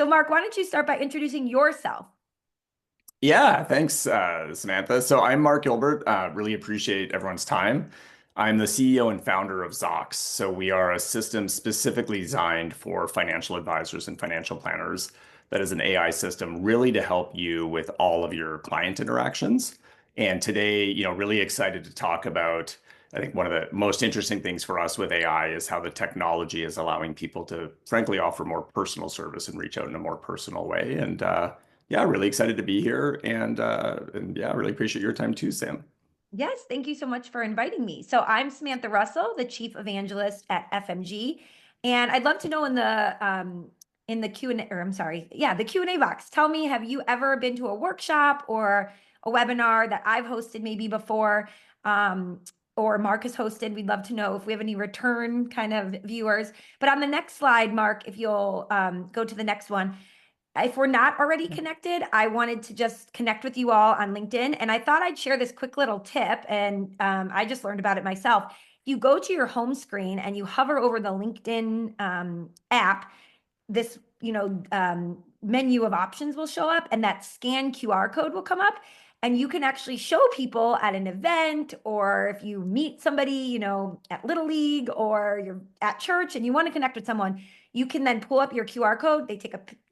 So Mark, why don't you start by introducing yourself? Yeah, thanks, Samantha. So I'm Mark Gilbert. Really appreciate everyone's time. I'm the CEO and founder of Zocks. So we are a system specifically designed for financial advisors and financial planners that is an AI system really to help you with all of your client interactions. And today, really excited to talk about, I think one of the most interesting things for us with AI is how the technology is allowing people to frankly offer more personal service and reach out in a more personal way. And yeah, really excited to be here and yeah, really appreciate your time too, Sam. Yes, thank you so much for inviting me. So I'm Samantha Russell, the Chief Evangelist at FMG, and I'd love to know in the Q&A, or I'm sorry, yeah, the Q&A box. Tell me, have you ever been to a workshop or a webinar that I've hosted maybe before, um, or Mark has hosted? We'd love to know if we have any return kind of viewers. But on the next slide, Mark, if you'll go to the next one. If we're not already connected, I wanted to just connect with you all on LinkedIn. And I thought I'd share this quick little tip. And I just learned about it myself. If you go to your home screen and you hover over the LinkedIn app, this menu of options will show up and that scan QR code will come up. And you can actually show people at an event, or if you meet somebody, at Little League, or you're at church and you want to connect with someone, you can then pull up your QR code. They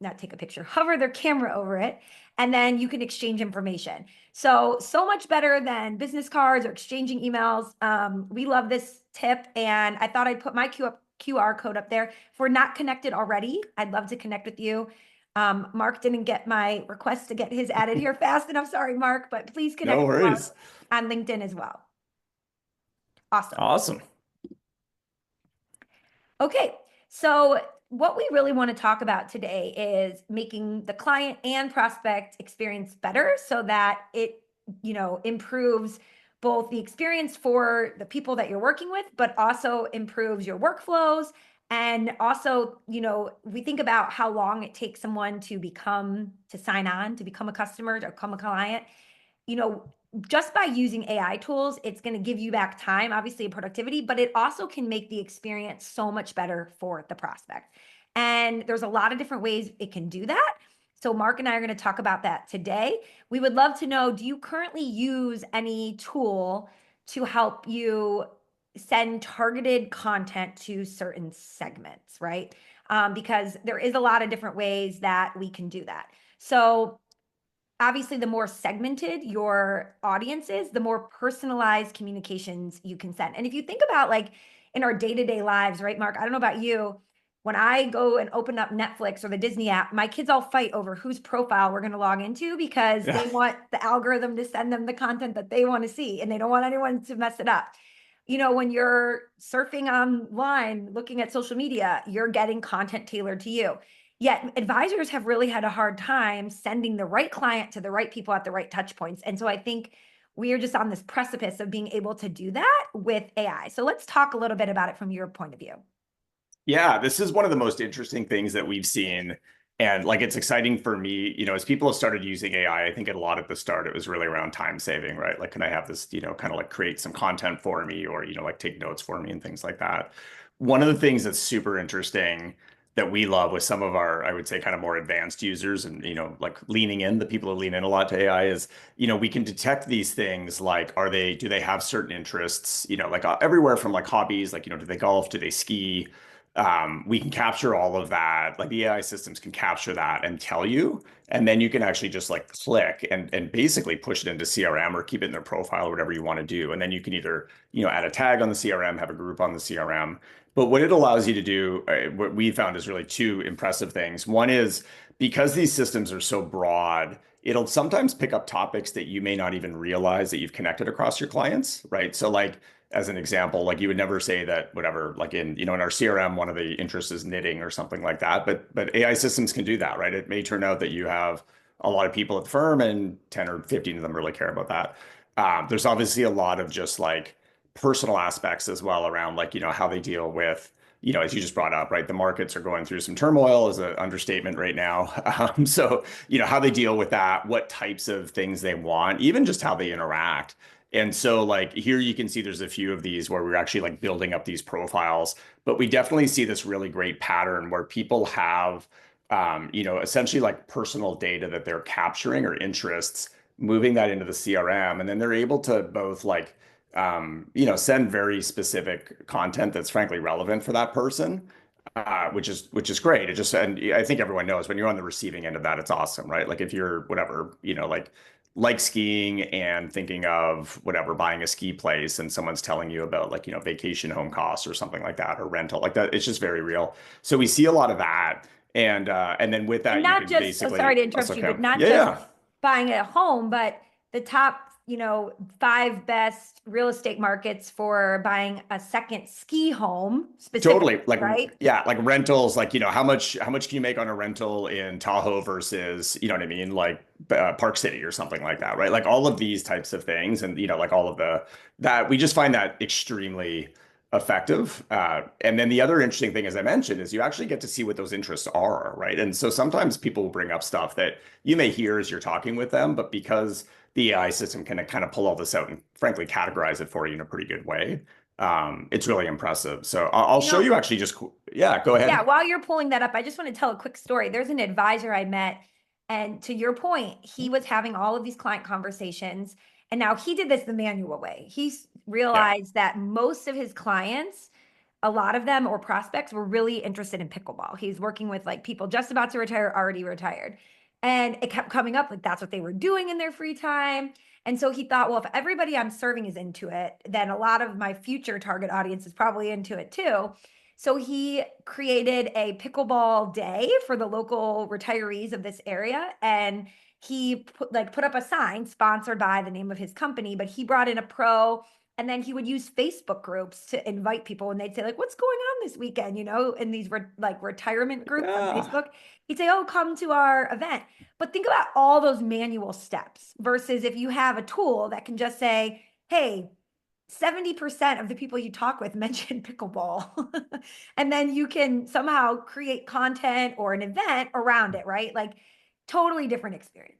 not take a picture, hover their camera over it, and then you can exchange information. So much better than business cards or exchanging emails. We love this tip, and I thought I'd put my QR code up there. If we're not connected already, I'd love to connect with you. Mark didn't get my request to get his added here fast enough. Sorry, Mark, but please No connect with Mark worries. on LinkedIn as well. Awesome. Awesome. Okay, so what we really want to talk about today is making the client and prospect experience better so that it, improves both the experience for the people that you're working with, but also improves your workflows. And also, we think about how long it takes someone to sign on, to become a customer, to become a client. you know, just by using AI tools, it's going to give you back time, obviously, and productivity, but it also can make the experience so much better for the prospect. And there's a lot of different ways it can do that. So Mark and I are going to talk about that today. We would love to know, do you currently use any tool to help you send targeted content to certain segments, right? Because there is a lot of different ways that we can do that. So obviously, the more segmented your audience is, the more personalized communications you can send. And if you think about like in our day-to-day lives, right, Mark, I don't know about you, when I go and open up Netflix or the Disney app, my kids all fight over whose profile we're going to log into because Yeah. they want the algorithm to send them the content that they want to see and they don't want anyone to mess it up. When you're surfing online, looking at social media, you're getting content tailored to you. Yet advisors have really had a hard time sending the right client to the right people at the right touch points. And so I think we are just on this precipice of being able to do that with AI. So let's talk a little bit about it from your point of view. Yeah, this is one of the most interesting things that we've seen. And like it's exciting for me, as people have started using AI, I think a lot at the start, it was really around time saving, right? Like, can I have this, kind of like create some content for me or, like take notes for me and things like that. One of the things that's super interesting that we love with some of our, I would say, kind of more advanced users and, like leaning in, the people who lean in a lot to AI is, we can detect these things like, do they have certain interests, like everywhere from like hobbies, like, do they golf, do they ski? We can capture all of that. Like the AI systems can capture that and tell you, and then you can actually just like click and basically push it into CRM or keep it in their profile or whatever you want to do. And then you can either, add a tag on the CRM, have a group on the CRM. But what it allows you to do, what we found is really two impressive things. One is because these systems are so broad, it'll sometimes pick up topics that you may not even realize that you've connected across your clients, right? So like as an example, like you would never say that whatever, like in our CRM, one of the interests is knitting or something like that. But AI systems can do that, right? It may turn out that you have a lot of people at the firm and 10 or 15 of them really care about that. There's obviously a lot of just like personal aspects as well around like, how they deal with, as you just brought up, right? The markets are going through some turmoil is an understatement right now. So, how they deal with that, what types of things they want, even just how they interact. And so like here you can see there's a few of these where we're actually like building up these profiles, but we definitely see this really great pattern where people have essentially like personal data that they're capturing or interests, moving that into the CRM, and then they're able to both like, send very specific content that's frankly relevant for that person, which is great. It just, and I think everyone knows when you're on the receiving end of that, it's awesome, right? Like if you're whatever, like skiing and thinking of whatever, buying a ski place and someone's telling you about like, vacation home costs or something like that or rental like that, it's just very real. So we see a lot of that. And then with And that, you not can just, oh, sorry basically to also interrupt you, but come, not yeah, just yeah. buying a home, but the top, 5 best real estate markets for buying a second ski home Totally. specifically, Like, right? yeah, like rentals, like, how much can you make on a rental in Tahoe versus, you know what I mean? Like Park City or something like that, right? Like all of these types of things. And, like all of that we just find that extremely effective. And then the other interesting thing, as I mentioned, is you actually get to see what those interests are, right? And so sometimes people will bring up stuff that you may hear as you're talking with them, but because the AI system can kind of pull all this out and frankly categorize it for you in a pretty good way, it's really impressive. So I'll You show know, you actually just, yeah, go Yeah, ahead. while you're pulling that up, I just want to tell a quick story. There's an advisor I met, and to your point, he was having all of these client conversations, and now he did this the manual way. He's Yeah. realized that most of his clients, a lot of them or prospects, were really interested in pickleball. He's working with like people just about to retire, already retired. And it kept coming up like that's what they were doing in their free time. And so he thought, well, if everybody I'm serving is into it, then a lot of my future target audience is probably into it too. So he created a pickleball day for the local retirees of this area, and he put up a sign sponsored by the name of his company, but he brought in a pro, and then he would use Facebook groups to invite people, and they'd say like, what's going on this weekend, in these like retirement groups on Yeah. Facebook. He'd say, oh, come to our event. But think about all those manual steps versus if you have a tool that can just say, hey, 70% of the people you talk with mention pickleball. And then you can somehow create content or an event around it, right? Like totally different experience.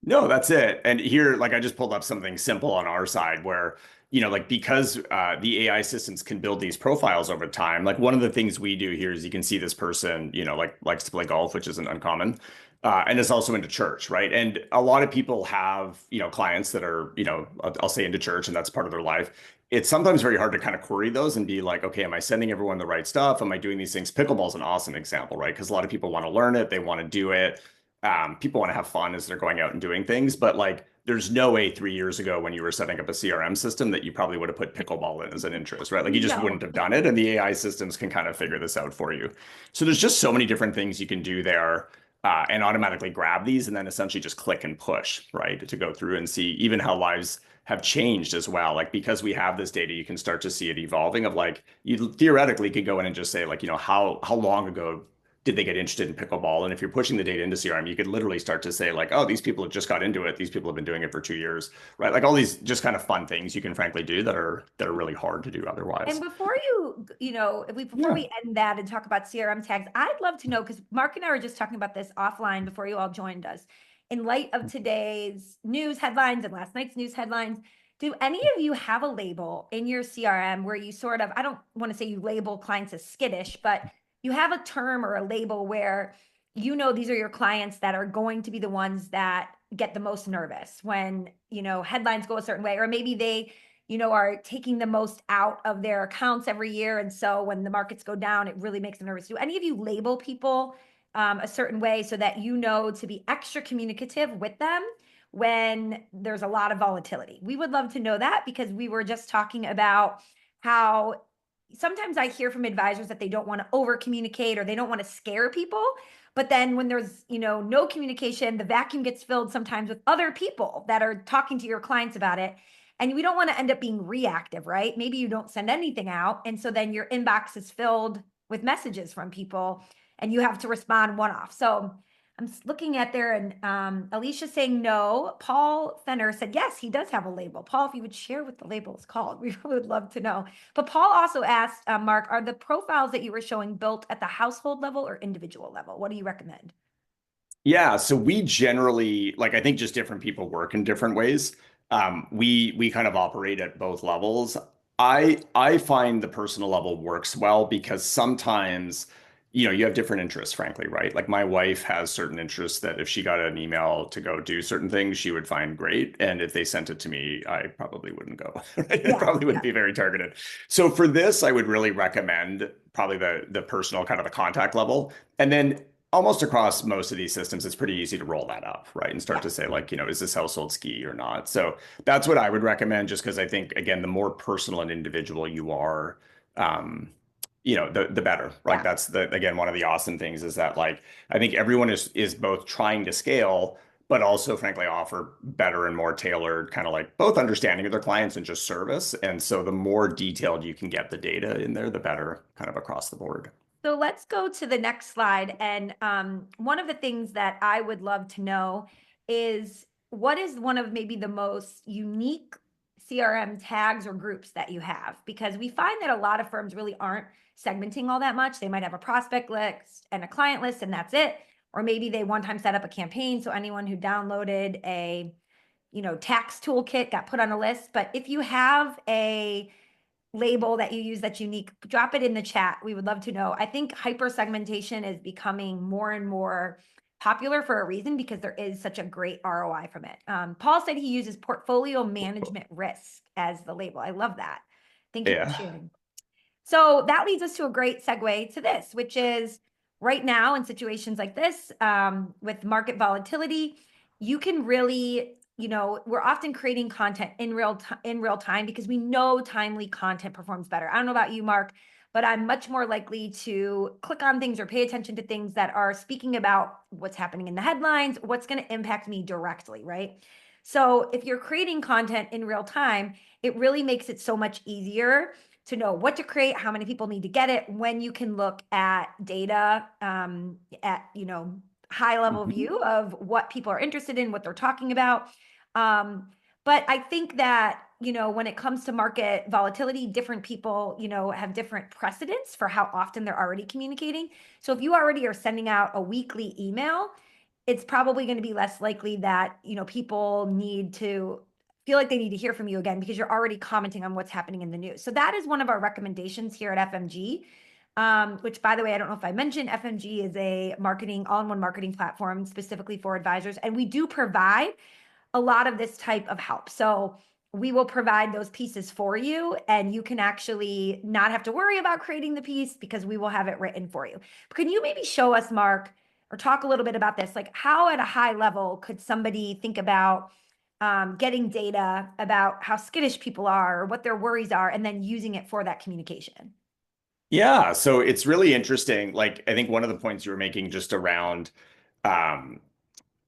No, that's it. And here, like I just pulled up something simple on our side where, like because the AI systems can build these profiles over time, like one of the things we do here is you can see this person, like likes to play golf, which isn't uncommon. And it's also into church, right? And a lot of people have, clients that are, I'll say into church and that's part of their life. It's sometimes very hard to kind of query those and be like, okay, am I sending everyone the right stuff? Am I doing these things? Pickleball is an awesome example, right? Because a lot of people want to learn it, they want to do it. People want to have fun as they're going out and doing things, but like there's no way 3 years ago when you were setting up a CRM system that you probably would have put pickleball in as an interest, right? Like you just No. wouldn't have done it, and the AI systems can kind of figure this out for you. So there's just so many different things you can do there, and automatically grab these and then essentially just click and push, right, to go through and see even how lives have changed as well. Like because we have this data, you can start to see it evolving. Of like you theoretically could go in and just say like, how long ago did they get interested in pickleball? And if you're pushing the data into CRM, you could literally start to say like, oh, these people have just got into it. These people have been doing it for 2 years, right? Like all these just kind of fun things you can frankly do that are really hard to do And otherwise. before before Yeah. we end that and talk about CRM tags, I'd love to know because Mark and I were just talking about this offline before you all joined us. In light of today's news headlines and last night's news headlines, do any of you have a label in your CRM where you sort of, I don't want to say you label clients as skittish, but you have a term or a label where these are your clients that are going to be the ones that get the most nervous when, headlines go a certain way, or maybe they are taking the most out of their accounts every year. And so when the markets go down, it really makes them nervous. Do any of you label people a certain way so that to be extra communicative with them when there's a lot of volatility? We would love to know that because we were just talking about how sometimes I hear from advisors that they don't want to over communicate or they don't want to scare people. But then when there's, no communication, the vacuum gets filled sometimes with other people that are talking to your clients about it. And we don't want to end up being reactive, right? Maybe you don't send anything out. And so then your inbox is filled with messages from people and you have to respond one off. So I'm looking at there and Alicia saying no. Paul Fenner said, yes, he does have a label. Paul, if you would share what the label is called, we would love to know. But Paul also asked, Mark, are the profiles that you were showing built at the household level or individual level? What do you recommend? Yeah, so we generally like I think just different people work in different ways. We kind of operate at both levels. I find the personal level works well because sometimes you have different interests, frankly, right? Like my wife has certain interests that if she got an email to go do certain things, she would find great. And if they sent it to me, I probably wouldn't go. Right? It Yeah, probably yeah. wouldn't be very targeted. So for this, I would really recommend probably the personal kind of the contact level. And then almost across most of these systems, it's pretty easy to roll that up, right? And start Yeah. to say like, is this household ski or not? So that's what I would recommend, just because I think, again, the more personal and individual you are, um, the better. Like Yeah. that's again, one of the awesome things is that like, I think everyone is both trying to scale, but also frankly offer better and more tailored kind of like both understanding of their clients and just service. And so the more detailed you can get the data in there, the better kind of across the board. So let's go to the next slide. And one of the things that I would love to know is what is one of maybe the most unique CRM tags or groups that you have? Because we find that a lot of firms really aren't segmenting all that much. They might have a prospect list and a client list, and that's it. Or maybe they one time set up a campaign. So anyone who downloaded a, tax toolkit got put on a list. But if you have a label that you use that's unique, drop it in the chat. We would love to know. I think hyper segmentation is becoming more and more popular for a reason because there is such a great ROI from it. Paul said he uses portfolio management risk as the label. I love that. Thank you for Yeah. sharing. So that leads us to a great segue to this, which is right now in situations like this, with market volatility, you can really, we're often creating content in real time because we know timely content performs better. I don't know about you, Mark, but I'm much more likely to click on things or pay attention to things that are speaking about what's happening in the headlines, what's going to impact me directly, right? So if you're creating content in real time, it really makes it so much easier to know what to create, how many people need to get it, when you can look at data at, high level Mhm. view of what people are interested in, what they're talking about. But I think that, when it comes to market volatility, different people, have different precedents for how often they're already communicating. So if you already are sending out a weekly email, it's probably going to be less likely that, people need to feel like they need to hear from you again because you're already commenting on what's happening in the news. So that is one of our recommendations here at FMG, which by the way, I don't know if I mentioned, FMG is a all-in-one marketing platform specifically for advisors. And we do provide a lot of this type of help. So we will provide those pieces for you and you can actually not have to worry about creating the piece because we will have it written for you. But can you maybe show us, Mark, or talk a little bit about this? Like how at a high level could somebody think about getting data about how skittish people are or what their worries are, and then using it for that communication? Yeah, so it's really interesting. Like I think one of the points you were making just around um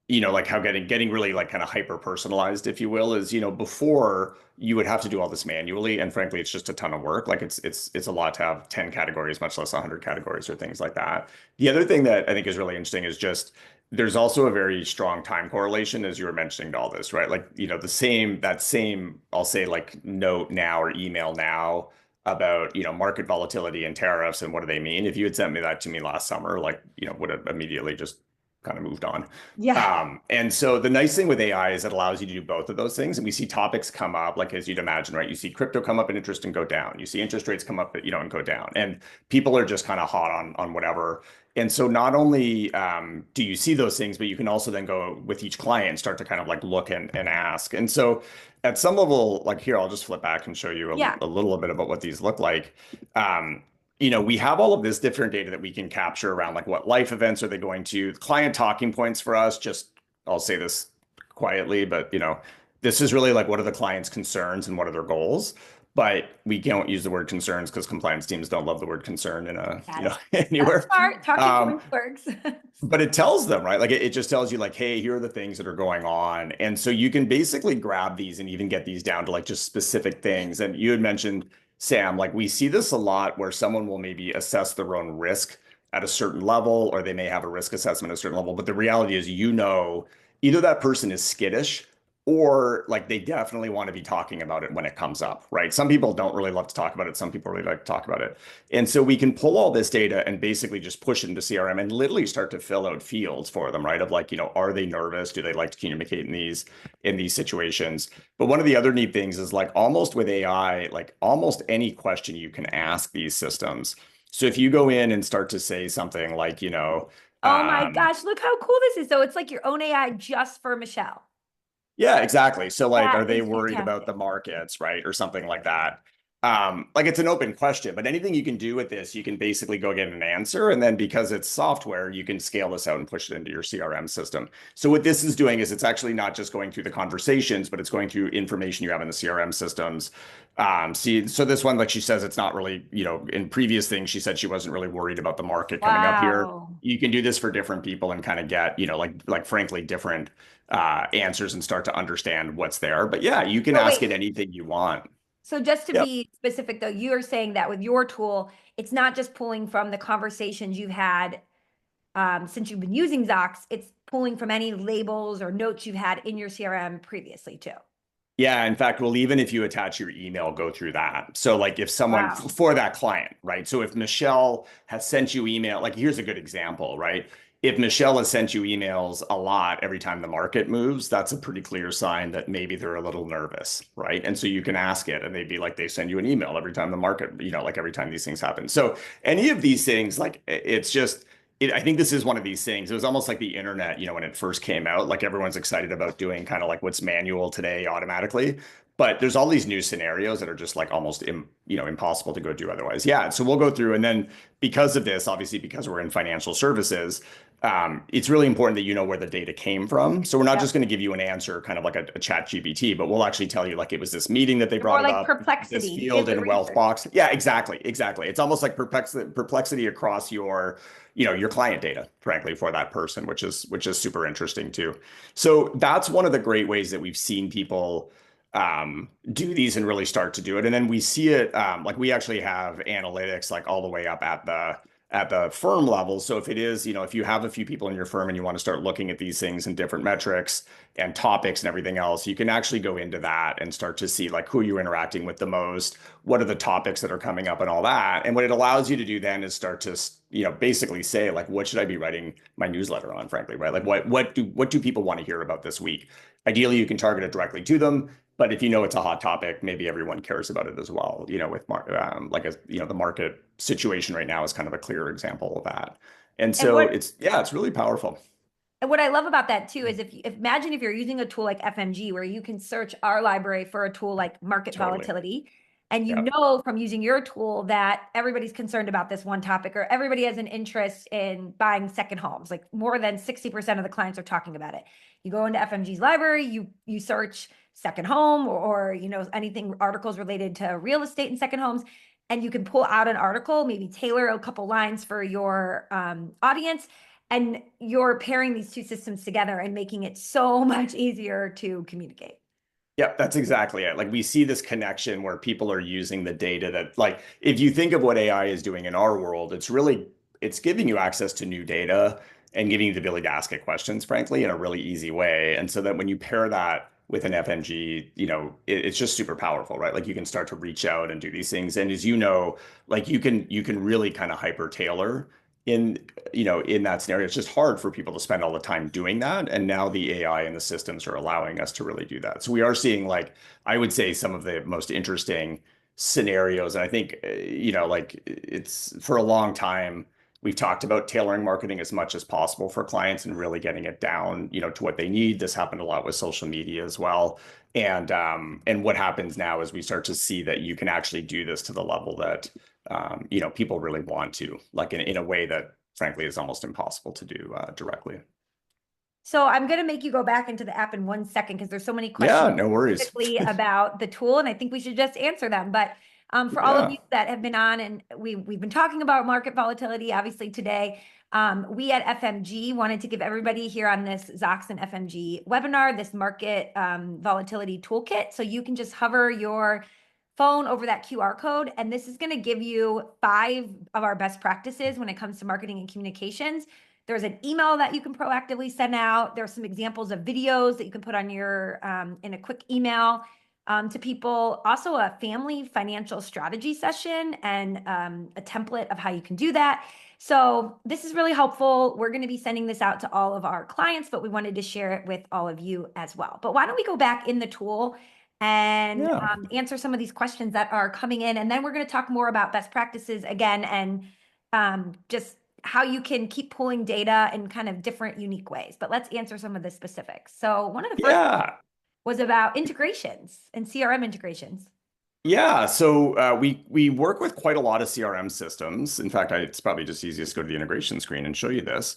like how getting really like kind of hyper personalized, if you will, is, before you would have to do all this manually. And frankly, it's just a ton of work. Like it's a lot to have 10 categories, much less 100 categories or things like that. The other thing that I think is really interesting is just there's also a very strong time correlation as you were mentioning to all this, right? Like, that same, I'll say like note now or email now about, market volatility and tariffs and what do they mean? If you had sent me that to me last summer, like, would have immediately just kind of moved on. Yeah. And so the nice thing with AI is it allows you to do both of those things. And we see topics come up, like as you'd imagine, right? You see crypto come up in interest and go down. You see interest rates come up, and go down. And people are just kind of hot on whatever. And so not only do you see those things, but you can also then go with each client and start to kind of like look and ask. And so at some level, like here, I'll just flip back and show you Yeah. a little bit about what these look like. Um, we have all of this different data that we can capture around like what life events are they going to, client talking points for us. Just I'll say this quietly, but this is really like what are the client's concerns and what are their goals. But we don't use the word concerns because compliance teams don't love the word concern in Got it. That's anywhere. smart. Talking Um, points works. but it tells them, right? Like it just tells you like, hey, here are the things that are going on. And so you can basically grab these and even get these down to like just specific things. And you had mentioned, Sam, like we see this a lot where someone will maybe assess their own risk at a certain level, or they may have a risk assessment at a certain level. But the reality is, either that person is skittish or like they definitely want to be talking about it when it comes up, right? Some people don't really love to talk about it. Some people really like to talk about it. And so we can pull all this data and basically just push it into CRM and literally start to fill out fields for them, right? Of like, are they nervous? Do they like to communicate in these situations? But one of the other neat things is like almost with AI, like almost any question you can ask these systems. So if you go in and start to say something like, Oh my um, gosh, look how cool this is. So it's like your own AI just for Michelle. yeah, exactly. So like, That are they is worried about fantastic. the markets, right? Or something like that. Like it's an open question, but anything you can do with this, you can basically go get an answer. And then because it's software, you can scale this out and push it into your CRM system. So what this is doing is it's actually not just going through the conversations, but it's going through information you have in the CRM systems. So this one, like she says, it's not really, in previous things, she said she wasn't really worried about the market coming up here. Wow. You can do this for different people and kind of get, like frankly, different answers and start to understand what's there. But yeah, you can So ask wait, it anything you want. so just to Yep. be specific though, you are saying that with your tool, it's not just pulling from the conversations you've had since you've been using Zocks, it's pulling from any labels or notes you've had in your CRM previously too. Yeah, in fact, well, even if you attach your email, go through that. So, like, if someone Wow. for that client, right? So, if Michelle has sent you email, like, here's a good example, right? If Michelle has sent you emails a lot every time the market moves, that's a pretty clear sign that maybe they're a little nervous, right? And so you can ask it, and they'd be like, they send you an email every time the market, like every time these things happen. So, any of these things, like, it's just, I think this is one of these things. It was almost like the internet, when it first came out, like everyone's excited about doing kind of like what's manual today automatically. But there's all these new scenarios that are just like almost, impossible to go do otherwise. Yeah. So we'll go through. And then because of this, obviously, because we're in financial services, it's really important that you know where the data came from. So we're not Yep. just going to give you an answer kind of like a chat GPT, but we'll actually tell you like it was this meeting that they You're brought more it like up, this perplexity. field Here's the in wealth research. box. Yeah, exactly. Exactly. It's almost like perplexity across your client data, frankly, for that person, which is super interesting too. So that's one of the great ways that we've seen people do these and really start to do it. And then we see it like we actually have analytics like all the way up at the firm level. So if it is, if you have a few people in your firm and you want to start looking at these things and different metrics and topics and everything else, you can actually go into that and start to see like who you're interacting with the most, what are the topics that are coming up and all that. And what it allows you to do then is start to, basically say like, what should I be writing my newsletter on, frankly, right? Like what do people want to hear about this week? Ideally, you can target it directly to them. But if you know it's a hot topic, maybe everyone cares about it as well. With the market situation right now is kind of a clear example of that. And And so what it's really powerful. And what I love about that too is imagine if you're using a tool like FMG where you can search our library for a tool like market Totally. volatility, and you Yeah. know from using your tool that everybody's concerned about this one topic or everybody has an interest in buying second homes. Like more than 60% of the clients are talking about it. You go into FMG's library, you search second home or anything articles related to real estate and second homes, and you can pull out an article, maybe tailor a couple lines for your audience, and you're pairing these two systems together and making it so much easier to communicate. Yep, that's exactly it. Like we see this connection where people are using the data that like if you think of what AI is doing in our world, it's giving you access to new data and giving you the ability to ask it questions, frankly, in a really easy way. And so that when you pair that with an FMG, it's just super powerful, right? Like you can start to reach out and do these things. And as you know, like you can really kind of hyper tailor in in that scenario. It's just hard for people to spend all the time doing that. And now the AI and the systems are allowing us to really do that. So we are seeing like, I would say some of the most interesting scenarios. And I think, like it's for a long time, we've talked about tailoring marketing as much as possible for clients and really getting it down, to what they need. This happened a lot with social media as well. And what happens now is we start to see that you can actually do this to the level that people really want to, like in a way that frankly is almost impossible to do directly. So I'm going to make you go back into the app in 1 second because there's so many Yeah, questions no worries. specifically about the tool, and I think we should just answer them. But for all of Yeah. you that have been on, and we've been talking about market volatility, obviously today, we at FMG wanted to give everybody here on this Zocks and FMG webinar this market volatility toolkit. So you can just hover your phone over that QR code, and this is going to give you 5 of our best practices when it comes to marketing and communications. There's an email that you can proactively send out. There's some examples of videos that you can put on your in a quick email to people. Also, a family financial strategy session and a template of how you can do that. So this is really helpful. We're going to be sending this out to all of our clients, but we wanted to share it with all of you as well. But why don't we go back in the tool and Yeah. answer some of these questions that are coming in, and then we're going to talk more about best practices again and just how you can keep pulling data in kind of different, unique ways. But let's answer some of the specifics. So one of the first Yeah. was about integrations and CRM integrations. Yeah, so we work with quite a lot of CRM systems. In fact, it's probably just easiest to go to the integration screen and show you this.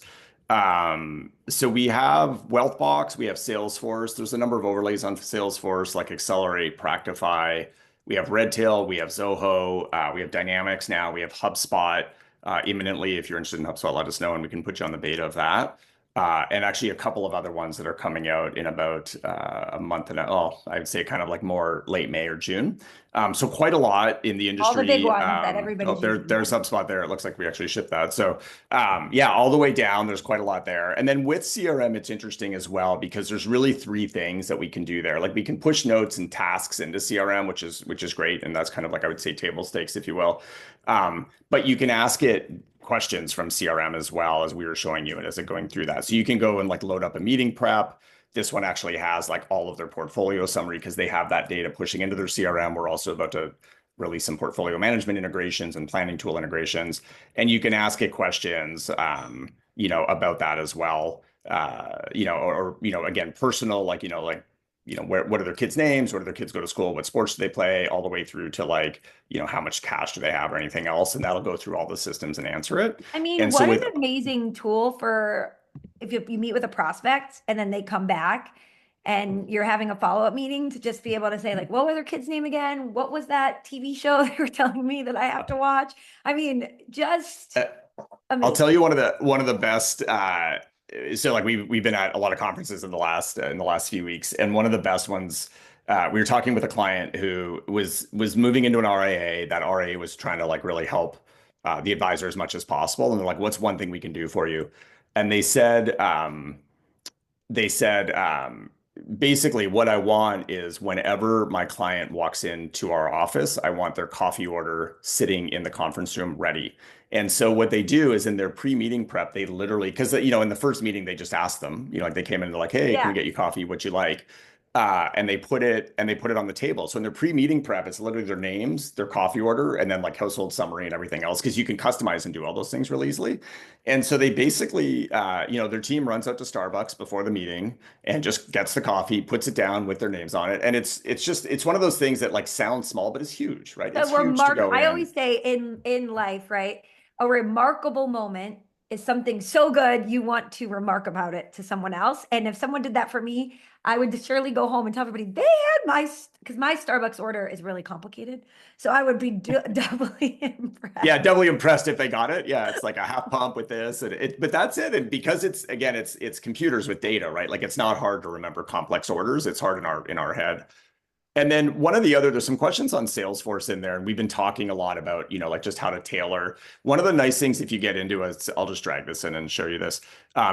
So we have Wealthbox, we have Salesforce. There's a number of overlays on Salesforce like Accelerate, Practify. We have Redtail, we have Zoho, we have Dynamics now, we have HubSpot. Imminently, if you're interested in HubSpot, let us know and we can put you on the beta of that. And actually a couple of other ones that are coming out in about a month and I would say kind of like more late May or June. So quite a lot in the All the big industry. ones that everybody's using. There's HubSpot there. It looks like we actually shipped that. So yeah, all the way down, there's quite a lot there. And then with CRM, it's interesting as well because there's really three things that we can do there. Like we can push notes and tasks into CRM, which is great. And that's kind of like I would say table stakes, if you will. But you can ask it questions from CRM as well as we were showing you and as it going through that. So you can go and like load up a meeting prep. This one actually has like all of their portfolio summary because they have that data pushing into their CRM. We're also about to release some portfolio management integrations and planning tool integrations. And you can ask it questions, about that as well. Again, personal, what are their kids' names? Where do their kids go to school? What sports do they play? All the way through to how much cash do they have or anything else? And that'll go through all the systems and answer it. I mean, And what so an with amazing tool for if you meet with a prospect and then they come back and you're having a follow-up meeting to just be able to say, like, what was their kid's name again? What was that TV show they were telling me that I have to watch? I mean, just I'll amazing. tell you one of the best. So like we've been at a lot of conferences in the last few weeks, and one of the best ones. We were talking with a client who was moving into an RIA. That RIA was trying to like really help the advisor as much as possible, and they're like, "What's one thing we can do for you?" And they said basically what I want is whenever my client walks into our office, I want their coffee order sitting in the conference room ready. And so what they do is in their pre-meeting prep, they literally, because in the first meeting, they just asked them, like they came in and they're like, hey, can Yeah. we get you coffee? What you like? And they put it on the table. So in their pre-meeting prep, it's literally their names, their coffee order, and then like household summary and everything else, because you can customize and do all those things really easily. And so they basically, their team runs out to Starbucks before the meeting and just gets the coffee, puts it down with their names on it. And it's one of those things that like sounds small, but it's huge, right? It's huge to go I in. always say in life, right? A remarkable moment is something so good you want to remark about it to someone else. And if someone did that for me, I would surely go home and tell everybody they had because my Starbucks order is really complicated. So I would be doubly impressed. Yeah, doubly impressed if they got it. Yeah, it's like a half pump with this, but that's it. And because it's computers with data, right? Like it's not hard to remember complex orders. It's hard in our head. And then there's some questions on Salesforce in there, and we've been talking a lot about, like just how to tailor. One of the nice things if you get into I'll just drag this in and show you this.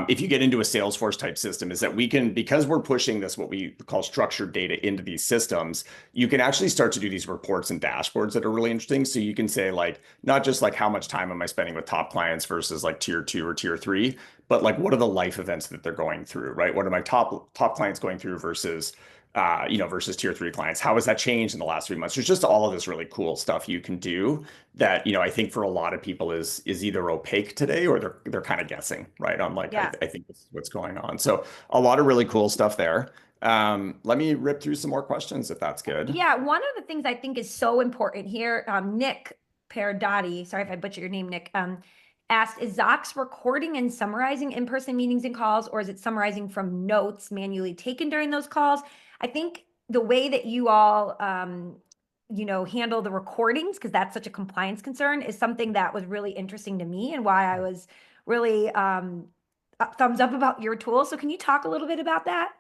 If you get into a Salesforce type system is that we can, because we're pushing this, what we call structured data into these systems, you can actually start to do these reports and dashboards that are really interesting. So you can say like, not just like how much time am I spending with top clients versus like tier 2 or tier 3, but like what are the life events that they're going through, right? What are my top clients going through versus versus tier 3 clients. How has that changed in the last 3 months? There's just all of this really cool stuff you can do that, I think for a lot of people is either opaque today or they're kind of guessing, right? On like, Yeah. I think this is what's going on. So a lot of really cool stuff there. Let me rip through some more questions if that's good. Yeah, one of the things I think is so important here, Nick Paradotti, sorry if I butcher your name, Nick, asked, is Zocks recording and summarizing in-person meetings and calls, or is it summarizing from notes manually taken during those calls? I think the way that you all, handle the recordings, because that's such a compliance concern, is something that was really interesting to me and why I was really thumbs up about your tool. So can you talk a little bit about that?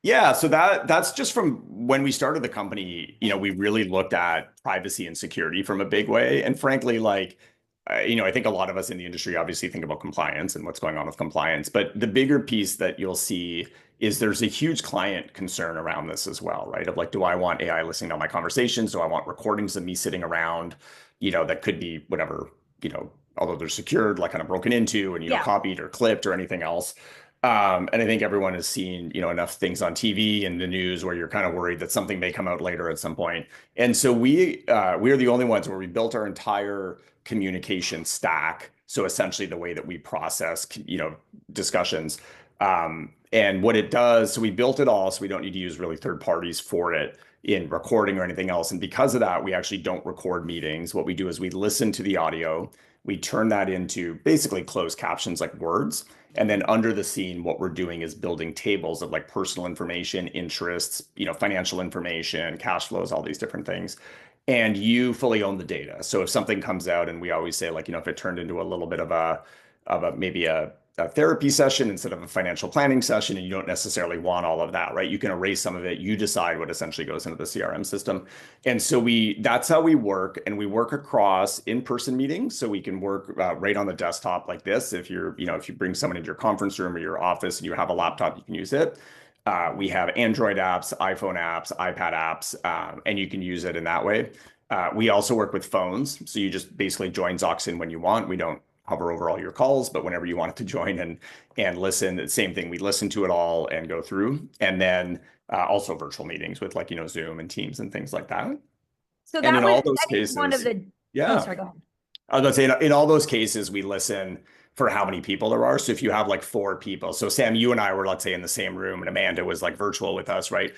Yeah, so that's just from when we started the company, we really looked at privacy and security from a big way. And frankly, like, I think a lot of us in the industry obviously think about compliance and what's going on with compliance. But the bigger piece that you'll see is there's a huge client concern around this as well, right? Of like, do I want AI listening to all my conversations? Do I want recordings of me sitting around, that could be whatever, although they're secured, like kind of broken into and, Yeah. copied or clipped or anything else. And I think everyone has seen, enough things on TV and the news where you're kind of worried that something may come out later at some point. And so we are the only ones where we built our entire communication stack So essentially the way that we process, discussions. And what it does, so we built it all, so we don't need to use really third parties for it in recording or anything else. And because of that, we actually don't record meetings. What we do is we listen to the audio, we turn that into basically closed captions like words. And then under the scene, what we're doing is building tables of like personal information, interests, financial information, cash flows, all these different things. And you fully own the data. So if something comes out, and we always say, like, if it turned into a little bit of maybe a therapy session instead of a financial planning session, and you don't necessarily want all of that, right? You can erase some of it. You decide what essentially goes into the CRM system. And so that's how we work. And we work across in-person meetings. So we can work right on the desktop like this. If if you bring someone into your conference room or your office and you have a laptop, you can use it. We have Android apps, iPhone apps, iPad apps, and you can use it in that way. We also work with phones. So you just basically join Zocks in when you want. We don't hover over all your calls, but whenever you want it to join and listen, the same thing. We listen to it all and go through. And then also virtual meetings with Zoom and Teams and things like that. So And that in was, all those that is one of cases, the, oh, yeah. sorry, go ahead. I was going to say, in all those cases, we listen for how many people there are. So if you have like 4 people, so Sam, you and I were, let's say, in the same room, and Amanda was like virtual with us, right?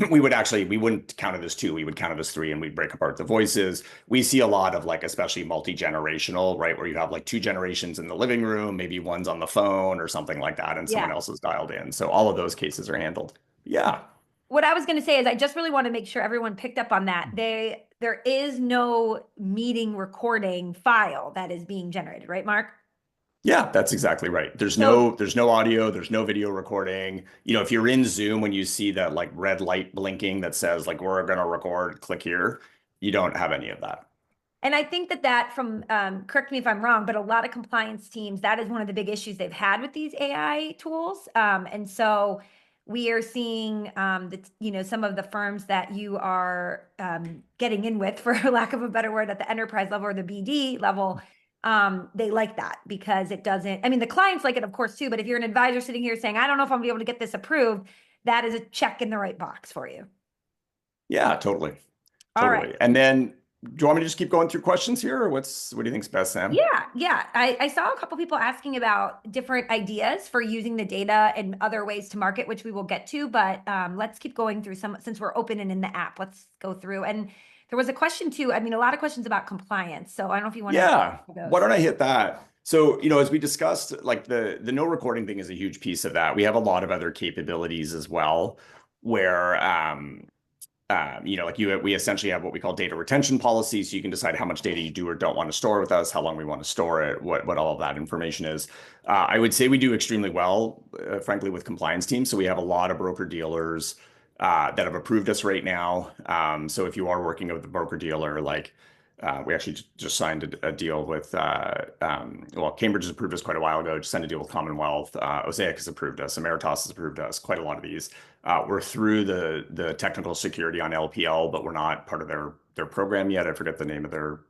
We wouldn't count it as 2, we would count it as 3, and we'd break apart the voices. We see a lot of like, especially multi-generational, right? Where you have like 2 generations in the living room, maybe one's on the phone or something like that, and someone else is dialed in. So all of those cases are handled. Yeah. What I was going to say is I just really want to make sure everyone picked up on that. There is no meeting recording file that is being generated, right, Mark? Yeah, that's exactly right. There's no audio, there's no video recording. If you're in Zoom, when you see that like red light blinking that says like we're gonna record, click here, you don't have any of that. And I think that from, correct me if I'm wrong, but a lot of compliance teams, that is one of the big issues they've had with these AI tools. And so we are seeing that, some of the firms that you are getting in with, for lack of a better word, at the enterprise level or the BD level, they like that because it doesn't, I mean, the clients like it, of course, too, but if you're an advisor sitting here saying, I don't know if I'm gonna be able to get this approved, that is a check in the right box for you. Yeah, totally. All Totally. right. And then do you want me to just keep going through questions here, or what do you think's best, Sam? Yeah. I saw a couple people asking about different ideas for using the data and other ways to market, which we will get to, but let's keep going through some, since we're open and in the app, let's go through. And there was a question too, I mean, a lot of questions about compliance. So I don't know if you want Yeah. to. Why don't I hit that? So, as we discussed, like the no recording thing is a huge piece of that. We have a lot of other capabilities as well, where we essentially have what we call data retention policies. So you can decide how much data you do or don't want to store with us, how long we want to store it, what all of that information is. I would say we do extremely well, frankly, with compliance teams. So we have a lot of broker dealers that have approved us right now. So if you are working with a broker dealer, we actually just signed a deal with, Cambridge has approved us quite a while ago, just signed a deal with Commonwealth. Osaic has approved us, Emeritus has approved us, quite a lot of these. We're through the technical security on LPL, but we're not part of their program yet. I forget the name of their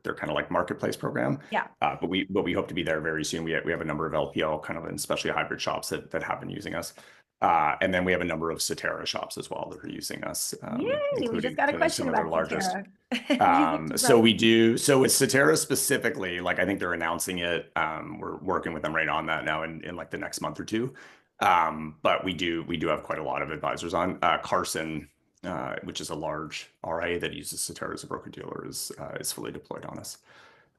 kind of like marketplace program. Yeah. But we hope to be there very soon. We have a number of LPL kind of, and especially hybrid shops that have been using us. And then we have a number of Cetera shops as well that are using us. Yay, we just got a question about Cetera. So we do. So with Cetera specifically, like I think they're announcing it. We're working with them right on that now in like the next month or 2. But we do have quite a lot of advisors on. Carson, which is a large RIA that uses Cetera as a broker dealer, is fully deployed on us.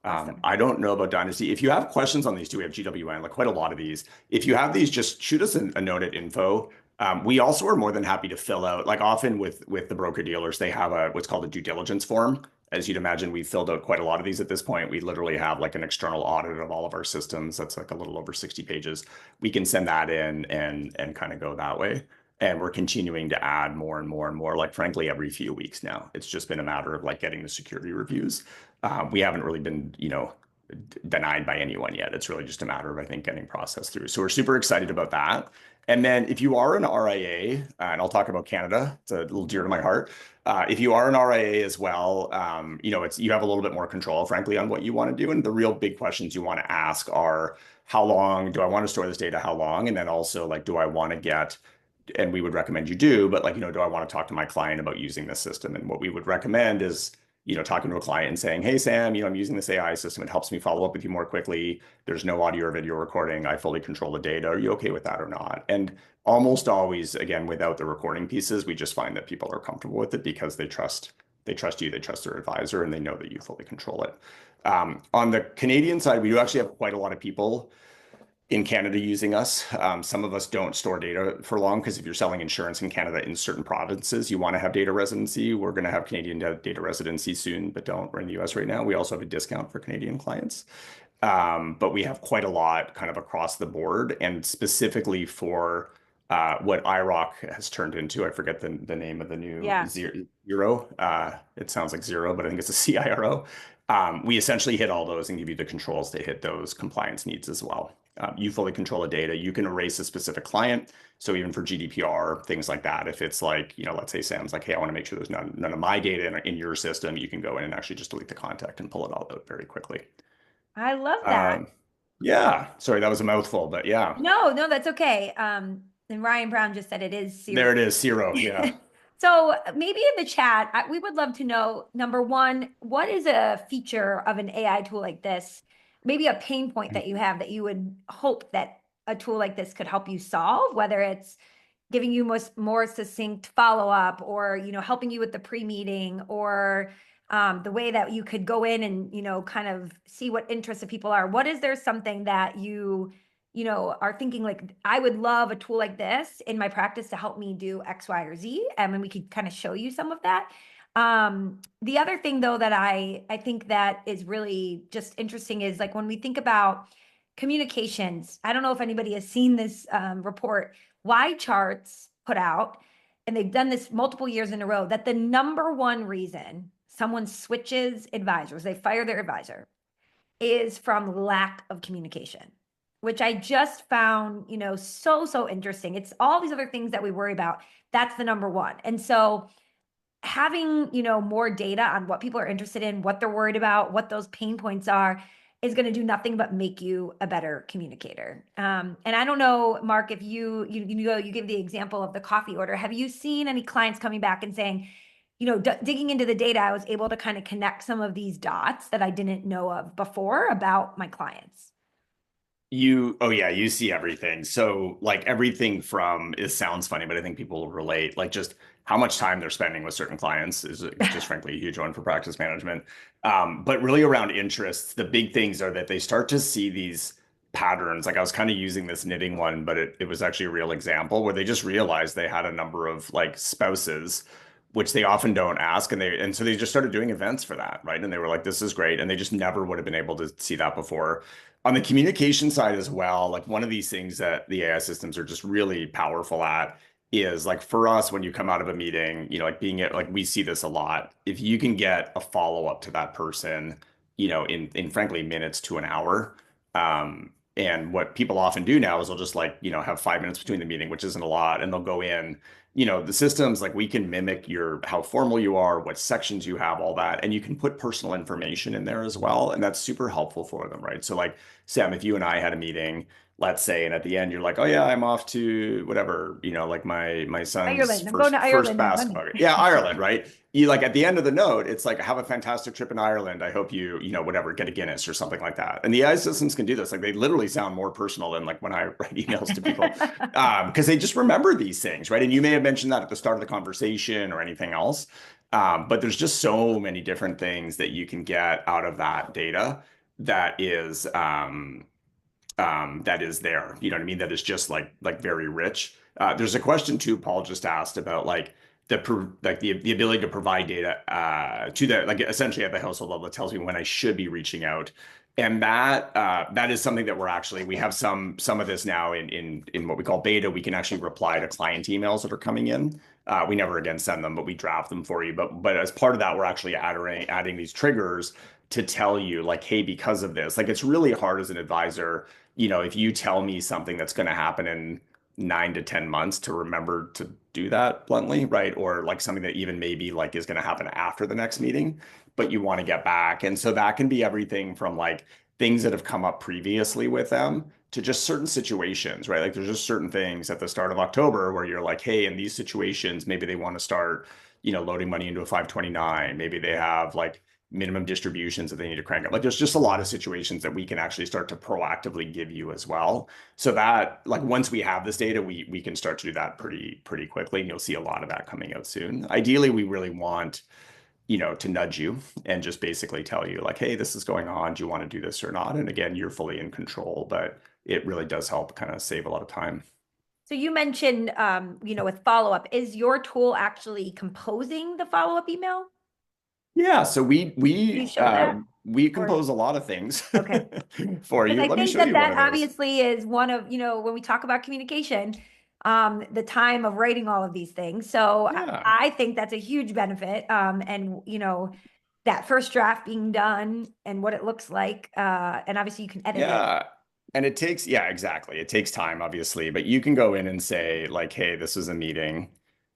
Awesome. I don't know about Dynasty. If you have questions on these two, we have GWN, like quite a lot of these. If you have these, just shoot us a note at info. We also are more than happy to fill out, like often with the broker dealers, they have what's called a due diligence form. As you'd imagine, we've filled out quite a lot of these at this point. We literally have like an external audit of all of our systems. That's like a little over 60 pages. We can send that in and kind of go that way. And we're continuing to add more and more and more, like frankly, every few weeks now. It's just been a matter of like getting the security reviews. We haven't really been, denied by anyone yet. It's really just a matter of, I think, getting processed through. So we're super excited about that. And then if you are an RIA, and I'll talk about Canada, it's a little dear to my heart. If you are an RIA as well, you have a little bit more control, frankly, on what you want to do. And the real big questions you want to ask are, how long do I want to store this data? How long? And then also like, do I want to get, and we would recommend you do, but like, do I want to talk to my client about using this system? And what we would recommend is, talking to a client and saying, hey, Sam, I'm using this AI system. It helps me follow up with you more quickly. There's no audio or video recording. I fully control the data. Are you okay with that or not? And almost always, again, without the recording pieces, we just find that people are comfortable with it because they trust you, they trust their advisor, and they know that you fully control it. On the Canadian side, we do actually have quite a lot of people in Canada using us. Some of us don't store data for long because if you're selling insurance in Canada in certain provinces, you want to have data residency. We're going to have Canadian data residency soon, but don't. We're in the US right now. We also have a discount for Canadian clients. But we have quite a lot kind of across the board and specifically for what IROC has turned into. I forget the name of the new Yeah. zero. It sounds like zero, but I think it's a CIRO. We essentially hit all those and give you the controls to hit those compliance needs as well. You fully control the data. You can erase a specific client. So even for GDPR, things like that, if it's like, let's say Sam's like, hey, I want to make sure there's none of my data in your system, you can go in and actually just delete the contact and pull it all out very quickly. I love that. Um, yeah, sorry, that was a mouthful, but yeah, No, that's okay. And Ryan Brown just said it is there zero. it is, zero. Yeah. So maybe in the chat, we would love to know, number one, what is a feature of an AI tool like this? Maybe a pain point that you have that you would hope that a tool like this could help you solve, whether it's giving you more succinct follow-up or, helping you with the pre-meeting or the way that you could go in and, kind of see what interests of people are. What is there something that are thinking like, I would love a tool like this in my practice to help me do X, Y, or Z. And we could kind of show you some of that. The other thing though, that I think that is really just interesting is like, when we think about communications, I don't know if anybody has seen this report, Y Charts put out, and they've done this multiple years in a row, that the number one reason someone switches advisors, they fire their advisor, is from lack of communication, which I just found, so interesting. It's all these other things that we worry about. That's the number one. And so having, more data on what people are interested in, what they're worried about, what those pain points are, is going to do nothing but make you a better communicator. And I don't know, Mark, if you give the example of the coffee order. Have you seen any clients coming back and saying, digging into the data, I was able to kind of connect some of these dots that I didn't know of before about my clients? Oh yeah, you see everything. So like everything from, it sounds funny, but I think people will relate, like just how much time they're spending with certain clients is just frankly a huge one for practice management. But really around interests, the big things are that they start to see these patterns. Like I was kind of using this knitting one, but it was actually a real example where they just realized they had a number of like spouses, which they often don't ask. And so they just started doing events for that, right? And they were like, this is great. And they just never would have been able to see that before. On the communication side as well, like one of these things that the AI systems are just really powerful at is like for us, when you come out of a meeting, like like we see this a lot. If you can get a follow-up to that person, in frankly minutes to an hour. And what people often do now is they'll just like, have 5 minutes between the meeting, which isn't a lot, and they'll go in. The systems, like we can mimic how formal you are, what sections you have, all that, and you can put personal information in there as well, and that's super helpful for them, right? So like Sam, if you and I had a meeting, let's say, and at the end you're like, oh yeah, I'm off to whatever, like my son's Ireland. I'm going to first Ireland on basketball Monday. game. Yeah, Ireland, right? You like at the end of the note, it's like, have a fantastic trip in Ireland. I hope whatever, get a Guinness or something like that. And the AI systems can do this. Like they literally sound more personal than like when I write emails to people, because they just remember these things, right? And you may have mentioned that at the start of the conversation or anything else. But there's just so many different things that you can get out of that data that is there. You know what I mean? That is just like very rich. There's a question too, Paul just asked about like the ability to provide data to the like essentially at the household level. It tells me when I should be reaching out. And that is something that we have some of this now in what we call beta. We can actually reply to client emails that are coming in. We never again send them, but we draft them for you. But as part of that, we're actually adding these triggers to tell you like, hey, because of this, like it's really hard as an advisor, if you tell me something that's going to happen in 9 to 10 months to remember to do that bluntly, right? Or like something that even maybe like is going to happen after the next meeting, but you want to get back. And so that can be everything from like things that have come up previously with them to just certain situations, right? Like there's just certain things at the start of October where you're like, hey, in these situations, maybe they want to start loading money into a 529. Maybe they have like minimum distributions that they need to crank up. Like there's just a lot of situations that we can actually start to proactively give you as well. So that like once we have this data, we can start to do that pretty quickly, and you'll see a lot of that coming out soon. Ideally, we really want to nudge you and just basically tell you like, hey, this is going on. Do you want to do this or not? And again, you're fully in control, but it really does help kind of save a lot of time. So you mentioned, with follow-up, is your tool actually composing the follow-up email? Yeah, so Can you show that? we Or, compose a lot of things okay. for Because you. I Let me think show that you one that of those. obviously is one of, when we talk about communication, the time of writing all of these things. So Yeah. I think that's a huge benefit. And that first draft being done and what it looks like. And obviously you can edit it. Yeah. And it takes, yeah, exactly. It takes time, obviously, but you can go in and say, like, hey, this is a meeting.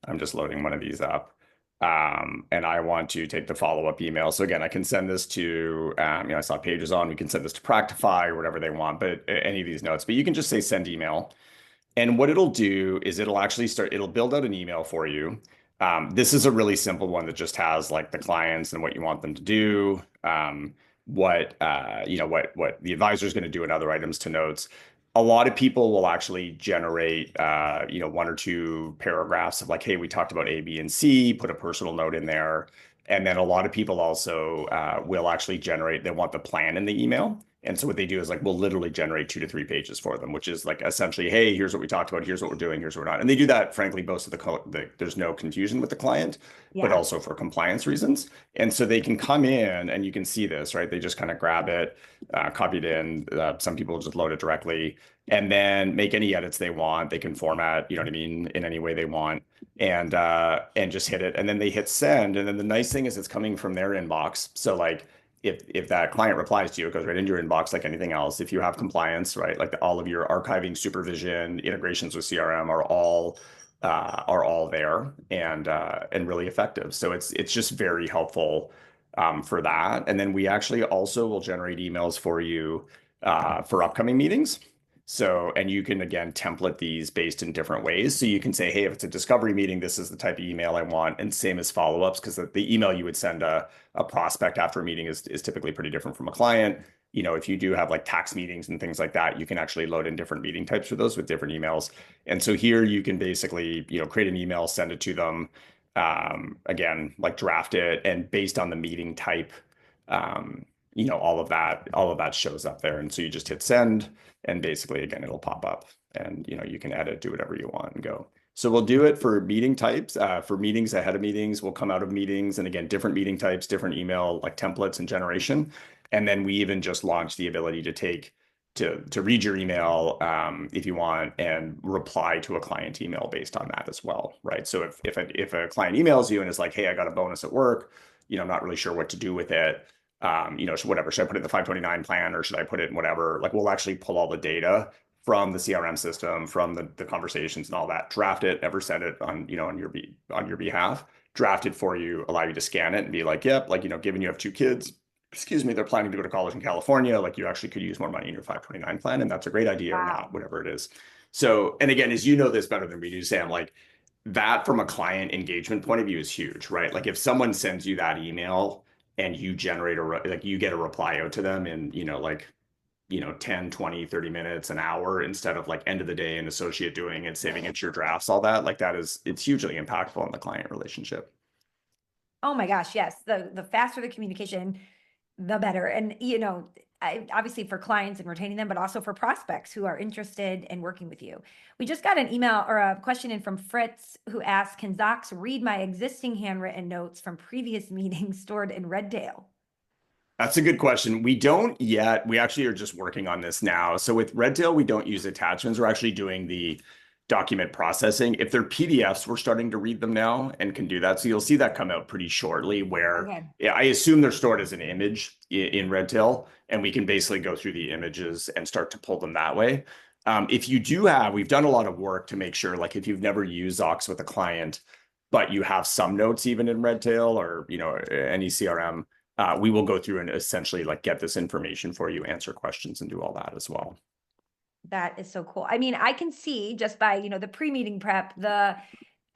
I'm just loading one of these up. And I want to take the follow-up email. So again, I can send this to, I saw Pages on, we can send this to Practify or whatever they want, but any of these notes, but you can just say send email. And what it'll do is it'll build out an email for you. This is a really simple one that just has like the clients and what you want them to do, what the advisor is going to do and other items to notes. A lot of people will actually generate, one or two paragraphs of like, hey, we talked about A, B, and C, put a personal note in there. And then a lot of people also will actually they want the plan in the email. And so what they do is like, we'll literally generate 2 to 3 pages for them, which is like essentially, hey, here's what we talked about, here's what we're doing, here's what we're not. And they do that, frankly, both of there's no confusion with the client, but Yeah. also for compliance reasons. And so they can come in and you can see this, right? They just kind of grab it, copy it in. Some people just load it directly and then make any edits they want. They can format, you know what I mean, in any way they want and just hit it. And then they hit send. And then the nice thing is it's coming from their inbox. So like, if that client replies to you, it goes right into your inbox like anything else. If you have compliance, right, like all of your archiving, supervision, integrations with CRM are all there and really effective. So it's just very helpful for that. And then we actually also will generate emails for you for upcoming meetings. So, and you can again template these based in different ways. So you can say, hey, if it's a discovery meeting, this is the type of email I want. And same as follow-ups, because the email you would send a prospect after a meeting is typically pretty different from a client. If you do have like tax meetings and things like that, you can actually load in different meeting types for those with different emails. And so here you can basically, create an email, send it to them, again, like draft it, and based on the meeting type, all of that shows up there. And so you just hit send, and basically, again, it'll pop up, and you can edit, do whatever you want, and go. So we'll do it for meeting types, for meetings ahead of meetings, we'll come out of meetings, and again, different meeting types, different email like templates and generation. And then we even just launched the ability to read your email if you want and reply to a client email based on that as well, right? So if a client emails you and is like, hey, I got a bonus at work, I'm not really sure what to do with it. So whatever, should I put it in the 529 plan or should I put it in whatever? Like we'll actually pull all the data from the CRM system, from the conversations and all that, draft it, ever send it on your behalf, draft it for you, allow you to scan it and be like, yep, like, given you have 2 kids, excuse me, they're planning to go to college in California, like you actually could use more money in your 529 plan, and that's a great idea or Wow. not, whatever it is. So, and again, as you know this better than we do, Sam, like that from a client engagement point of view is huge, right? Like if someone sends you that email and you generate you get a reply out to them in, 10, 20, 30 minutes, an hour, instead of like end of the day, an associate doing it, saving it to your drafts, all that, like it's hugely impactful in the client relationship. Oh my gosh, yes. The faster the communication, the better. And obviously for clients and retaining them, but also for prospects who are interested in working with you. We just got an email or a question in from Fritz who asked, can Zocks read my existing handwritten notes from previous meetings stored in Redtail? That's a good question. We don't yet. We actually are just working on this now. So with Redtail, we don't use attachments. We're actually doing the document processing. If they're PDFs, we're starting to read them now and can do that. So you'll see that come out pretty shortly where Okay. I assume they're stored as an image in Redtail, and we can basically go through the images and start to pull them that way. If you do we've done a lot of work to make sure, like if you've never used Zocks with a client, but you have some notes even in Redtail or, any CRM, we will go through and essentially like get this information for you, answer questions, and do all that as well. That is so cool. I mean, I can see just by, the pre-meeting prep,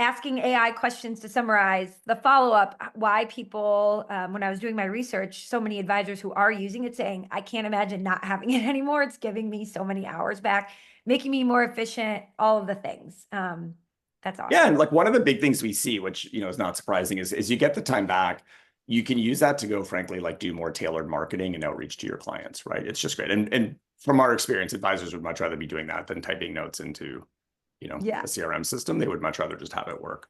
asking AI questions to summarize the follow-up, why people, when I was doing my research, so many advisors who are using it saying, I can't imagine not having it anymore. It's giving me so many hours back, making me more efficient, all of the things. That's Yeah, awesome. and like one of the big things we see, which is not surprising, is you get the time back. You can use that to go, frankly, like do more tailored marketing and outreach to your clients, right? It's just great. And from our experience, advisors would much rather be doing that than typing notes into, Yeah, a CRM system. They would much rather just have it work.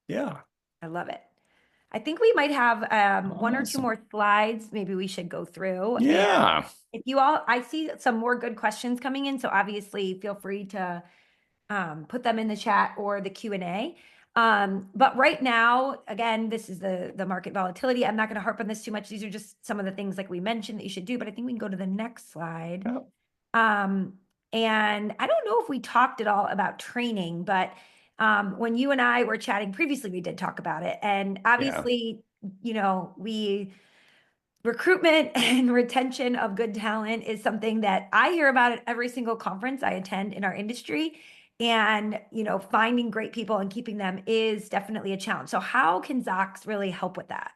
Yeah. I love it. I think we might have one or two Awesome. more slides. Maybe we should go through. And Yeah. if you all, I see some more good questions coming in. So obviously feel free to put them in the chat or the Q&A. But right now, again, this is the market volatility. I'm not going to harp on this too much. These are just some of the things like we mentioned that you should do, but I think we can go to the next slide. Yeah. And I don't know if we talked at all about training, but when you and I were chatting previously, we did talk about it. And Yeah. obviously, we recruitment and retention of good talent is something that I hear about at every single conference I attend in our industry. And, finding great people and keeping them is definitely a challenge. So how can Zocks really help with that?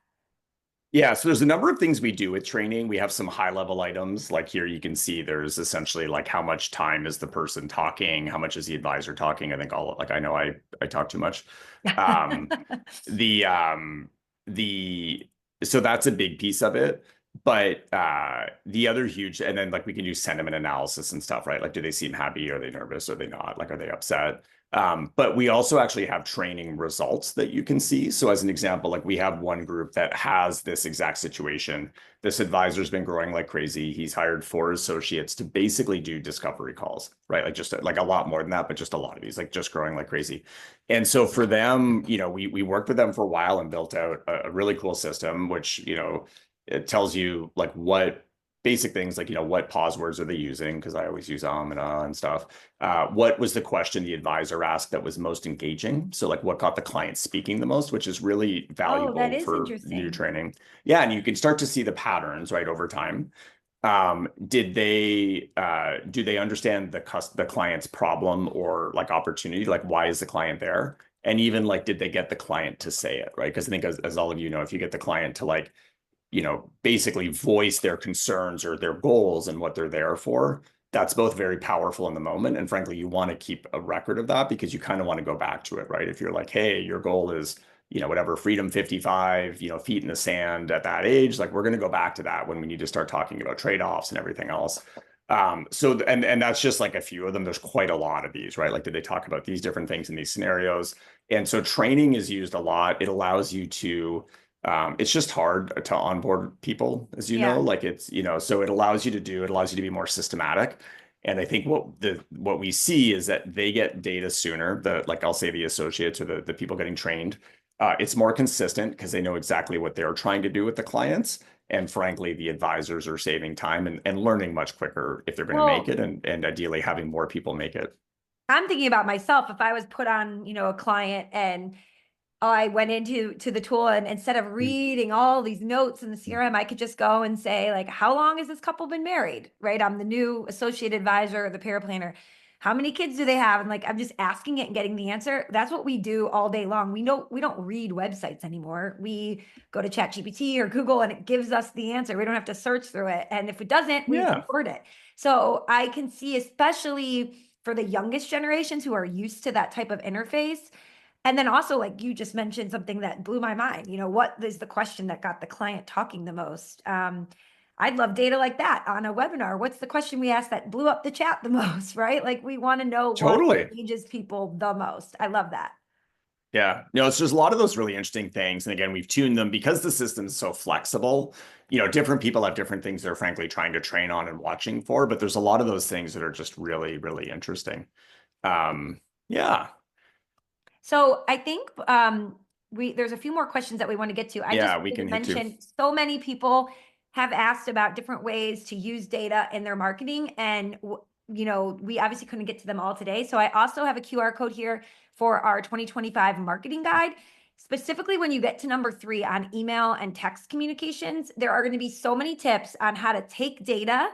Yeah, so there's a number of things we do with training. We have some high level items. Like here you can see there's essentially like how much time is the person talking, how much is the advisor talking. I think I know I talk too much. Um, the um the so that's a big piece of it. But the other huge, and then like we can do sentiment analysis and stuff, right? Like, do they seem happy? Are they nervous? Are they not? Like, are they upset? But we also actually have training results that you can see. So as an example, like we have one group that has this exact situation. This advisor's been growing like crazy. He's hired 4 associates to basically do discovery calls, right? Like just like a lot more than that, but just a lot of these, like just growing like crazy. And so for them, we worked with them for a while and built out a really cool system, which, it tells you like what basic things like, what pause words are they using? Because I always use and stuff. What was the question the advisor asked that was most engaging? So like what got the client speaking the most, which is really Oh, that valuable is for new interesting. training. Yeah, and you can start to see the patterns right over time. Did they do they understand the client's problem or like opportunity? Like why is the client there? And even like did they get the client to say it, right? Because I think as all of you know, if you get the client to like basically voice their concerns or their goals and what they're there for, that's both very powerful in the moment. And frankly, you want to keep a record of that because you kind of want to go back to it, right? If you're like, hey, your goal is, whatever, freedom 55, feet in the sand at that age, like we're going to go back to that when we need to start talking about trade-offs and everything else. And that's just like a few of them. There's quite a lot of these, right? Like, did they talk about these different things in these scenarios? And so training is used a lot. It allows you to it's just hard to onboard people, as you know, Yeah. like it's, so it allows you to be more systematic. And I think what we see is that they get data sooner, like I'll say the associates or the people getting trained. It's more consistent because they know exactly what they're trying to do with the clients. And frankly, the advisors are saving time and learning much quicker if they're going to make Well, it and ideally having more people make it. I'm thinking about myself. If I was put on, a client and I went into the tool and instead of reading all these notes in the CRM, I could just go and say, like, how long has this couple been married? Right? I'm the new associate advisor or the paraplanner. How many kids do they have? And like I'm just asking it and getting the answer. That's what we do all day long. We know we don't read websites anymore. We go to ChatGPT or Google and it gives us the answer. We don't have to search through it. And if it doesn't, we Yeah, reword it. So I can see, especially for the youngest generations who are used to that type of interface, and then also, like you just mentioned something that blew my mind. What is the question that got the client talking the most? I'd love data like that on a webinar. What's the question we asked that blew up the chat the most, right? Like we want to know what totally. engages people the most. I love that. Yeah, no, it's just a lot of those really interesting things. And again, we've tuned them because the system's so flexible. Different people have different things they're frankly trying to train on and watching for, but there's a lot of those things that are just really, really interesting. Yeah, So I think there's a few more questions that we want to get to. I just yeah, we wanted can to hit to. mention so many people have asked about different ways to use data in their marketing, and we obviously couldn't get to them all today. So I also have a QR code here for our 2025 marketing guide. Specifically, when you get to number 3 on email and text communications, there are going to be so many tips on how to take data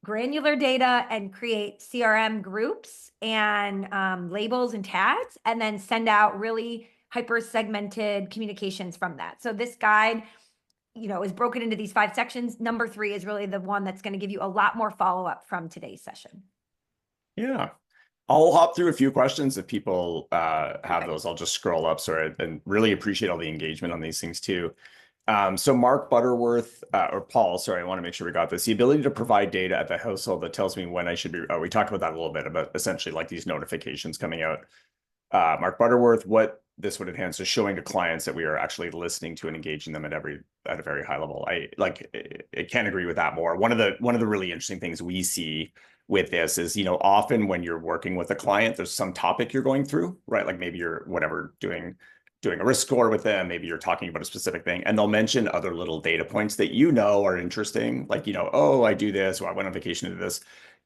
granular data and create CRM groups and labels and tags, and then send out really hyper segmented communications from that. So this guide, is broken into these 5 sections. Number 3 is really the one that's going to give you a lot more follow-up from today's session. Yeah. I'll hop through a few questions if people have Okay. those. I'll just scroll up. Sorry, and really appreciate all the engagement on these things too. So Mark Butterworth, or Paul, sorry, I want to make sure we got this. The ability to provide data at the household that tells me when I should be, we talked about that a little bit, about essentially like these notifications coming out. Mark Butterworth, what this would enhance is showing to clients that we are actually listening to and engaging them at a very high level. I can't agree with that more. One of the really interesting things we see with this is, often when you're working with a client, there's some topic you're going through, right? Like maybe you're doing a risk score with them, maybe you're talking about a specific thing, and they'll mention other little data points that are interesting, like, oh, I do this, or I went on vacation to this,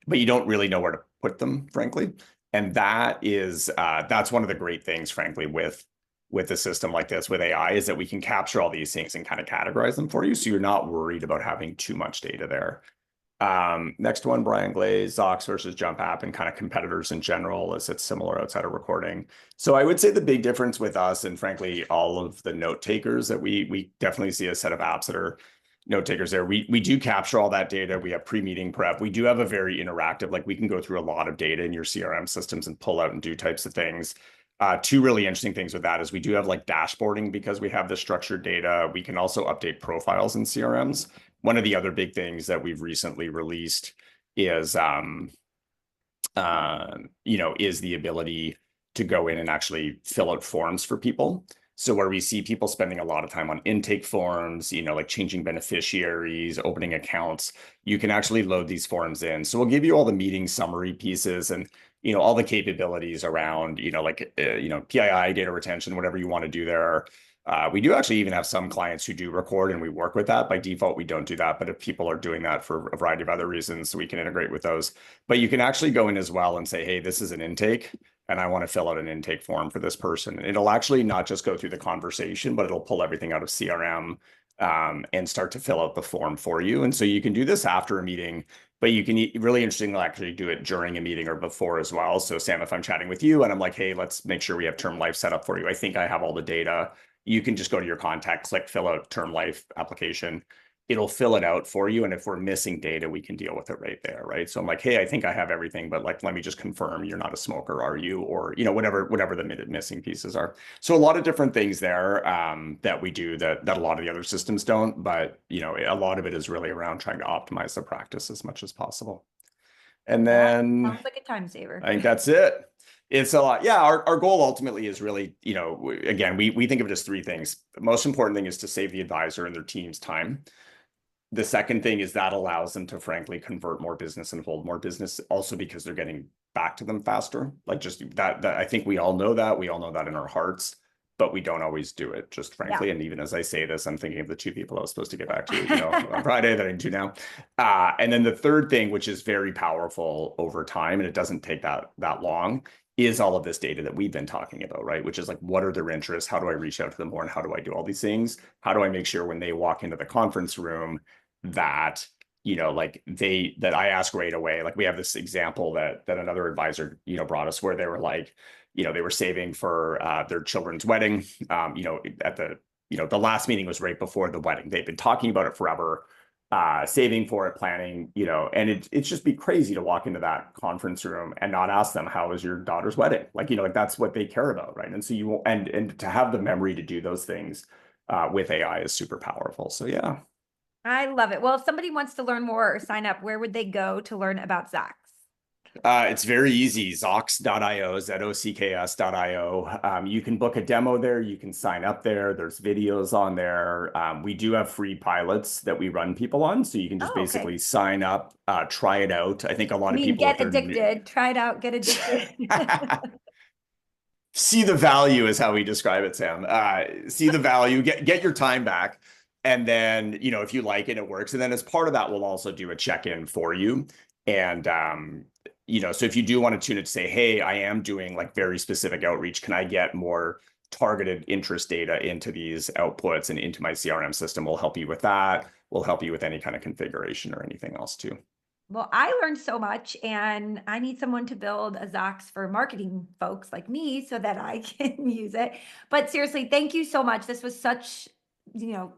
but you don't really know where to put them, frankly. And that's one of the great things, frankly, with a system like this, with AI, is that we can capture all these things and kind of categorize them for you, so you're not worried about having too much data there. Next one, Brian Glaze, Zocks versus Jump App and kind of competitors in general. Is it similar outside of recording? So I would say the big difference with us, and frankly, all of the note takers, that we definitely see a set of apps that are note takers there. We do capture all that data. We have pre-meeting prep. We do have a very interactive, like we can go through a lot of data in your CRM systems and pull out and do types of things. 2 really interesting things with that is we do have like dashboarding because we have the structured data. We can also update profiles in CRMs. One of the other big things that we've recently released is, is the ability to go in and actually fill out forms for people. So where we see people spending a lot of time on intake forms, like changing beneficiaries, opening accounts, you can actually load these forms in. So we'll give you all the meeting summary pieces and, all the capabilities around, PII, data retention, whatever you want to do there. We do actually even have some clients who do record, and we work with that. By default, we don't do that. But if people are doing that for a variety of other reasons, we can integrate with those. But you can actually go in as well and say, hey, this is an intake, and I want to fill out an intake form for this person. And it'll actually not just go through the conversation, but it'll pull everything out of CRM and start to fill out the form for you. And so you can do this after a meeting, but you can really interestingly actually do it during a meeting or before as well. So Sam, if I'm chatting with you and I'm like, hey, let's make sure we have term life set up for you. I think I have all the data. You can just go to your contact, click fill out term life application. It'll fill it out for you. And if we're missing data, we can deal with it right there, right? So I'm like, hey, I think I have everything, but like, let me just confirm you're not a smoker, are you? Or, whatever the missing pieces are. So a lot of different things there that we do that a lot of the other systems don't, but, a lot of it is really around trying to optimize the practice as much as possible. And then sounds like a time saver. I think that's it. It's a lot. Yeah, our goal ultimately is really, again, we think of it as 3 things. The most important thing is to save the advisor and their team's time. The second thing is that allows them to frankly convert more business and hold more business, also because they're getting back to them faster. Like just that I think we all know that. We all know that in our hearts, but we don't always do it, just frankly. Yeah. And even as I say this, I'm thinking of the 2 people I was supposed to get back to, on Friday that I do now. And then the third thing, which is very powerful over time, and it doesn't take that long, is all of this data that we've been talking about, right? Which is like, what are their interests? How do I reach out to them more? And how do I do all these things? How do I make sure when they walk into the conference room that, that I ask right away? Like we have this example that another advisor, brought us, where they were like, they were saving for their children's wedding. At the last meeting was right before the wedding. They've been talking about it forever. Saving for it, planning, and it's just be crazy to walk into that conference room and not ask them, how was your daughter's wedding? Like, that's what they care about, right? And so and to have the memory to do those things with AI is super powerful. So yeah. I love it. Well, if somebody wants to learn more or sign up, where would they go to learn about Zocks? It's very easy. Zocks.io, Zocks.io. You can book a demo there. You can sign up there. There's videos on there. We do have free pilots that we run people on. So you can just basically sign up, try it out. I think a lot of people get addicted, try it out, get addicted. See the value is how we describe it, Sam. See the value, get your time back. And then, if you like it, it works. And then as part of that, we'll also do a check-in for you. And, so if you do want to tune it to say, hey, I am doing like very specific outreach, can I get more targeted interest data into these outputs and into my CRM system? We'll help you with that. We'll help you with any kind of configuration or anything else too. Well, I learned so much, and I need someone to build a Zocks for marketing folks like me so that I can use it. But seriously, thank you so much. This was such,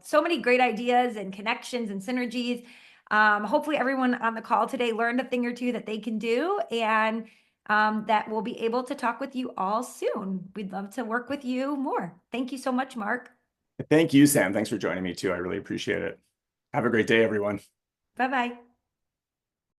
so many great ideas and connections and synergies. Hopefully, everyone on the call today learned a thing or two that they can do, and that we'll be able to talk with you all soon. We'd love to work with you more. Thank you so much, Mark. Thank you, Sam. Thanks for joining me too. I really appreciate it. Have a great day, everyone. Bye bye.